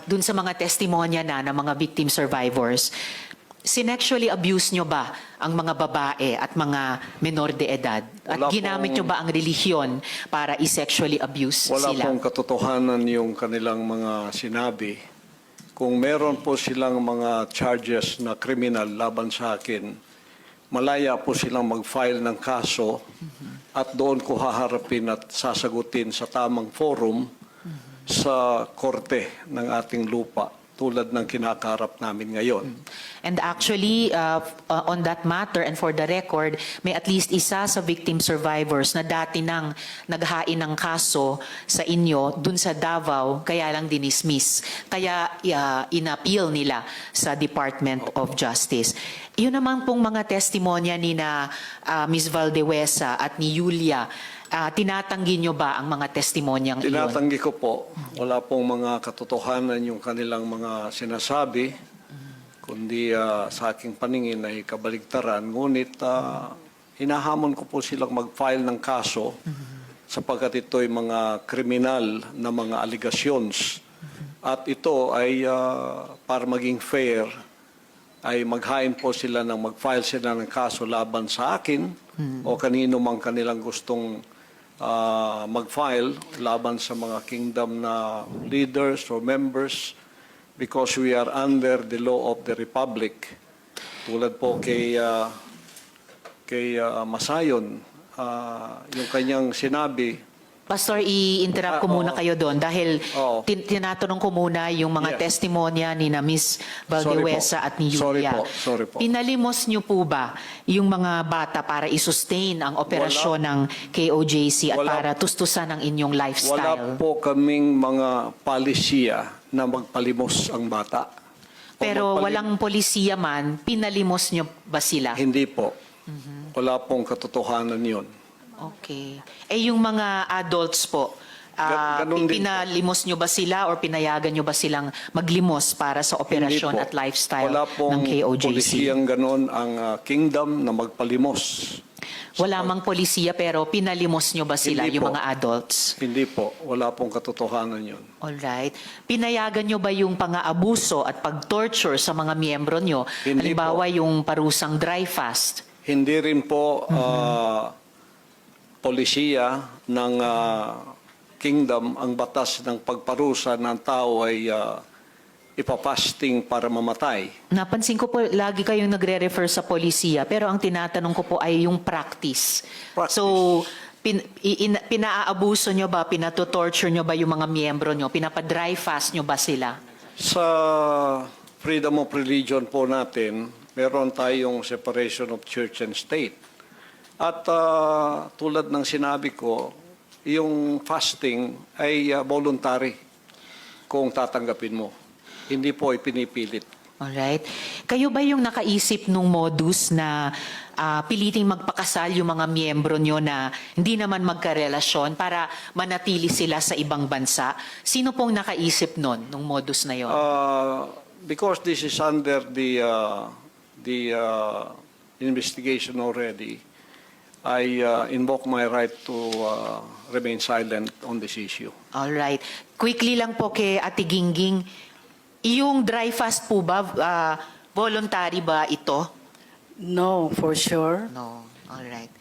dun sa mga testimonya na ng mga victim survivors, sinexually abuse nyo ba ang mga babae at mga menor de edad? At ginamit nyo ba ang relihiyon para i-sexually abuse Wala sila? pong katotohanan yung kanilang mga sinabi. Kung meron po silang mga charges na criminal laban sa akin, malaya po silang mag-file ng kaso at doon ko haharapin at sasagutin sa tamang forum sa korte ng ating lupa tulad ng kinakaharap namin ngayon. And actually, on that matter and for the record, may at least isa sa victim survivors na dati nang naghain ng kaso sa inyo dun sa Davao, kaya lang dinismiss. Kaya inappeal nila sa Department of Justice. Yun naman pong mga testimonya ni na Ms. Valdewesa at ni Yulia, tinatanggi nyo ba ang mga testimonyang iyon? Tinatanggi ko po. Wala pong mga katotohanan yung kanilang mga sinasabi, kundi sa aking paningin ay kabaligtaran. Ngunit hinahamon ko po silang mag-file ng kaso sapagkat ito ay mga kriminal na mga allegations. At ito ay para maging fair, ay maghain po sila ng mag-file sila ng kaso laban sa akin o kanino mang kanilang gustong mag-file laban sa mga kingdom na leaders or members because we are under the law of the Republic. Tulad po kay Masayon, yung kanyang sinabi. Pastor, i-interrupt ko muna kayo doon dahil tinatanong ko muna yung mga testimonya ni na Ms. Valdewesa at ni Yulia. Sorry po. Pinalimos niyo po ba yung mga bata para i-sustain ang operasyon ng KOJC at para tustusan ang inyong lifestyle? Wala po kaming mga palisiya na magpalimos ang bata. Pero walang polisiya man, pinalimos niyo ba sila? Hindi po. Wala pong katotohanan yun. Okay. yung mga adults po, Ganun din pinalimos nyo ba sila or pinayagan nyo ba silang maglimos para sa operasyon at lifestyle ng KOJC? Wala pong polisiyang ganon ang kingdom na magpalimos. Wala mang polisiya pero pinalimos nyo ba sila, Hindi yung po. mga adults? Hindi po. Wala pong katotohanan yun. Alright. Pinayagan nyo ba yung pang-aabuso at pag-torture sa mga miyembro nyo? Hindi Halimbawa yung parusang dry fast? Hindi rin po polisiya ng kingdom ang batas ng pagparusa ng tao ay ipapasting para mamatay. Napansin ko po, lagi kayong nagre-refer sa polisiya, pero ang tinatanong ko po ay yung practice. So, pinaabuso nyo ba, pinatotorture nyo ba yung mga miyembro nyo? Pinapa-dry fast nyo ba sila? Sa freedom of religion po natin, meron tayong separation of church and state. At tulad ng sinabi ko, yung fasting ay voluntary kung tatanggapin mo. Hindi po ipinipilit. Alright. Kayo ba yung nakaisip nung modus na piliting magpakasal yung mga miyembro nyo na hindi naman magkarelasyon para manatili sila sa ibang bansa? Sino pong nakaisip nun, nung modus na yon? Because this is under the investigation already, I invoke my right to remain silent on this issue. Alright. Quickly lang po kay Ate Gingging, yung dry fast po ba, voluntary ba ito? No, for sure. No. Alright.